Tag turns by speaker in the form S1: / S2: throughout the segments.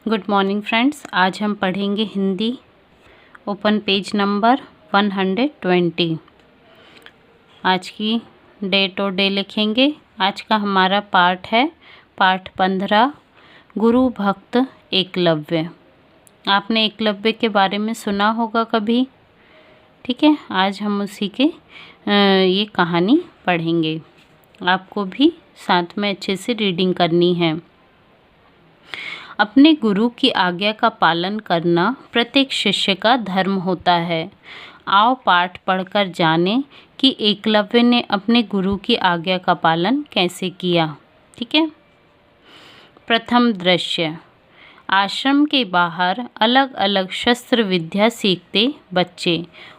S1: Good morning friends. आज हम पढ़ेंगे हिंदी। Open page number 120। आज की डेट और डे लिखेंगे। आज का हमारा पाठ है पाठ 15, गुरु भक्त एकलव्य। आपने एकलव्य के बारे में सुना होगा कभी, ठीक है। आज हम उसी के ये कहानी पढ़ेंगे। आपको भी साथ में अच्छे से रीडिंग करनी है। अपने गुरु की आज्ञा का पालन करना प्रत्येक शिष्य का धर्म होता है। आओ पाठ पढ़कर जानें कि एकलव्य ने अपने गुरु की आज्ञा का पालन कैसे किया। ठीक है। प्रथम दृश्य, आश्रम के बाहर अलग अलग शस्त्र विद्या सीखते बच्चे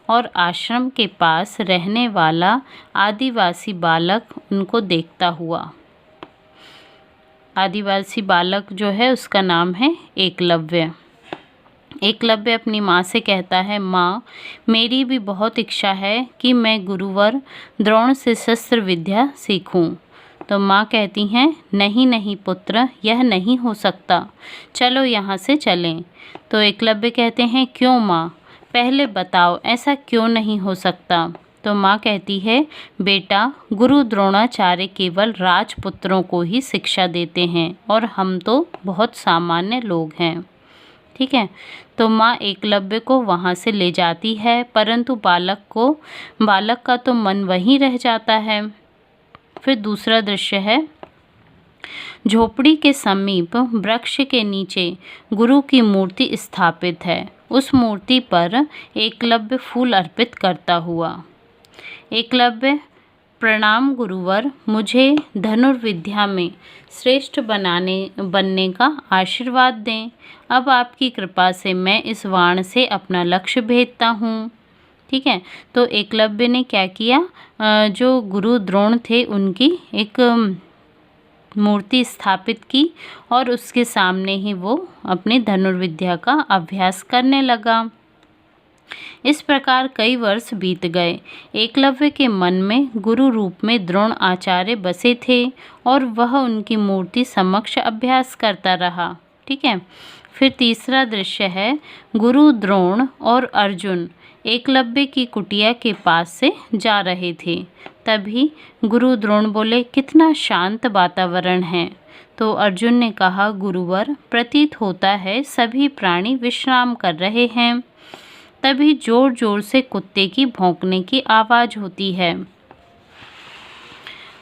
S1: और आश्रम के पास रहने वाला आदिवासी बालक उनको देखता हुआ। आदिवासी बालक जो है उसका नाम है एकलव्य। एकलव्य अपनी माँ से कहता है, माँ, मेरी भी बहुत इच्छा है कि मैं गुरुवर द्रोण से शस्त्र विद्या सीखूं। तो माँ कहती हैं, नहीं नहीं पुत्र, यह नहीं हो सकता, चलो यहाँ से चलें। तो एकलव्य कहते हैं, क्यों माँ, पहले बताओ ऐसा क्यों नहीं हो सकता। तो माँ कहती है, बेटा, गुरु द्रोणाचार्य केवल राजपुत्रों को ही शिक्षा देते हैं और हम तो बहुत सामान्य लोग हैं। ठीक है। तो माँ एकलव्य को वहाँ से ले जाती है, परंतु बालक का तो मन वहीं रह जाता है। फिर दूसरा दृश्य है, झोपड़ी के समीप वृक्ष के नीचे गुरु की मूर्ति स्थापित है। उस मूर्ति पर एकलव्य फूल अर्पित करता हुआ। एकलव्य, प्रणाम गुरुवर, मुझे धनुर्विद्या में श्रेष्ठ बनने का आशीर्वाद दें। अब आपकी कृपा से मैं इस बाण से अपना लक्ष्य भेदता हूँ। ठीक है। तो एकलव्य ने क्या किया, जो गुरु द्रोण थे उनकी एक मूर्ति स्थापित की और उसके सामने ही वो अपनी धनुर्विद्या का अभ्यास करने लगा। इस प्रकार कई वर्ष बीत गए। एकलव्य के मन में गुरु रूप में द्रोण आचार्य बसे थे और वह उनकी मूर्ति समक्ष अभ्यास करता रहा। ठीक है। फिर तीसरा दृश्य है, गुरु द्रोण और अर्जुन एकलव्य की कुटिया के पास से जा रहे थे। तभी गुरु द्रोण बोले, कितना शांत वातावरण है। तो अर्जुन ने कहा, गुरुवर, प्रतीत होता है सभी प्राणी विश्राम कर रहे हैं। तभी जोर जोर से कुत्ते की भौंकने की आवाज होती है।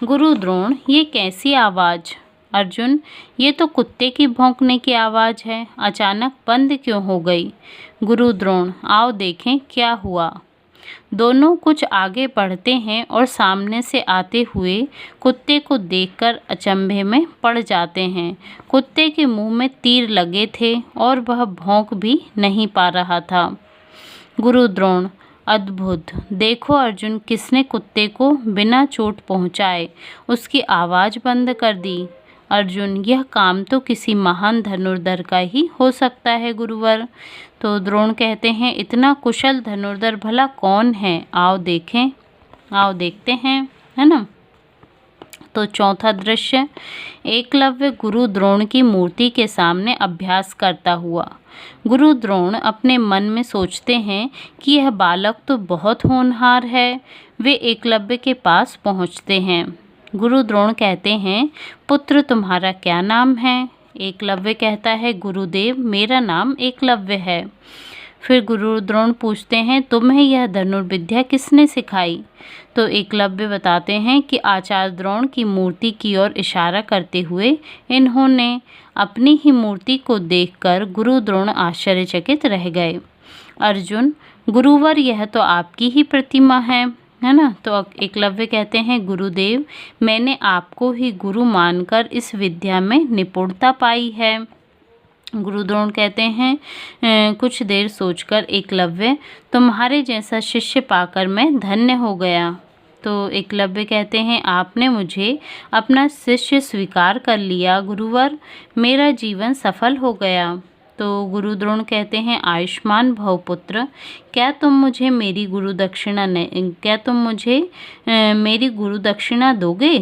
S1: गुरु द्रोण, ये कैसी आवाज? अर्जुन, ये तो कुत्ते की भौंकने की आवाज है, अचानक बंद क्यों हो गई? गुरु द्रोण, आओ देखें क्या हुआ। दोनों कुछ आगे बढ़ते हैं और सामने से आते हुए कुत्ते को देखकर अचंभे में पड़ जाते हैं। कुत्ते के मुंह में तीर लगे थे और वह भौंक भी नहीं पा रहा था। गुरु द्रोण, अद्भुत, देखो अर्जुन, किसने कुत्ते को बिना चोट पहुँचाए उसकी आवाज़ बंद कर दी। अर्जुन, यह काम तो किसी महान धनुर्धर का ही हो सकता है गुरुवर। तो द्रोण कहते हैं, इतना कुशल धनुर्धर भला कौन है, आओ देखें, आओ देखते हैं, है ना। तो चौथा दृश्य, एकलव्य गुरु द्रोण की मूर्ति के सामने अभ्यास करता हुआ। गुरु द्रोण अपने मन में सोचते हैं कि यह बालक तो बहुत होनहार है। वे एकलव्य के पास पहुंचते हैं। गुरु द्रोण कहते हैं, पुत्र, तुम्हारा क्या नाम है? एकलव्य कहता है, गुरुदेव, मेरा नाम एकलव्य है। फिर गुरु द्रोण पूछते हैं, तुम्हें यह धनुर्विद्या किसने सिखाई? तो एकलव्य बताते हैं कि आचार्य द्रोण की मूर्ति की ओर इशारा करते हुए इन्होंने। अपनी ही मूर्ति को देखकर गुरु द्रोण आश्चर्यचकित रह गए। अर्जुन, गुरुवर, यह तो आपकी ही प्रतिमा है ना। तो एकलव्य कहते हैं, गुरुदेव, मैंने आपको ही गुरु मानकर इस विद्या में निपुणता पाई है। गुरु द्रोण कहते हैं, कुछ देर सोचकर एकलव्य, तुम्हारे जैसा शिष्य पाकर मैं धन्य हो गया। तो एकलव्य कहते हैं, आपने मुझे अपना शिष्य स्वीकार कर लिया गुरुवर, मेरा जीवन सफल हो गया। तो गुरु द्रोण कहते हैं, आयुष्मान भव पुत्र, क्या तुम मुझे मेरी गुरु दक्षिणा दोगे?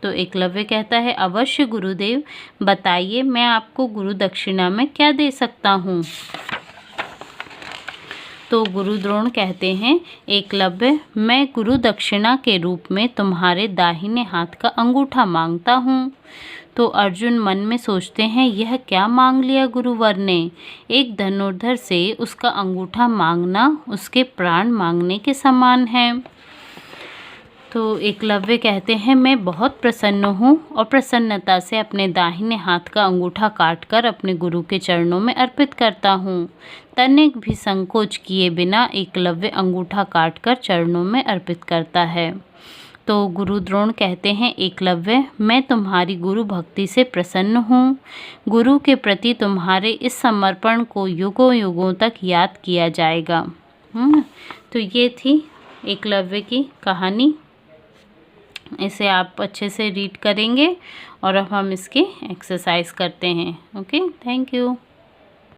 S1: तो एकलव्य कहता है अवश्य गुरुदेव, बताइए मैं आपको गुरु दक्षिणा में क्या दे सकता हूँ। तो गुरु द्रोण कहते हैं एकलव्य, मैं गुरु दक्षिणा के रूप में तुम्हारे दाहिने हाथ का अंगूठा मांगता हूँ। तो अर्जुन मन में सोचते हैं यह क्या मांग लिया गुरुवर ने। एक धनुर्धर से उसका अंगूठा मांगना उसके प्राण मांगने के समान है। तो एकलव्य कहते हैं मैं बहुत प्रसन्न हूँ और प्रसन्नता से अपने दाहिने हाथ का अंगूठा काटकर अपने गुरु के चरणों में अर्पित करता हूँ। तनिक भी संकोच किए बिना एकलव्य अंगूठा काटकर चरणों में अर्पित करता है। तो गुरु द्रोण कहते हैं एकलव्य, मैं तुम्हारी गुरु भक्ति से प्रसन्न हूँ। गुरु के प्रति तुम्हारे इस समर्पण को युगों युगों तक याद किया जाएगा। तो ये थी एकलव्य की कहानी। इसे आप अच्छे से रीड करेंगे और अब हम इसकी एक्सरसाइज करते हैं। Okay, thank you.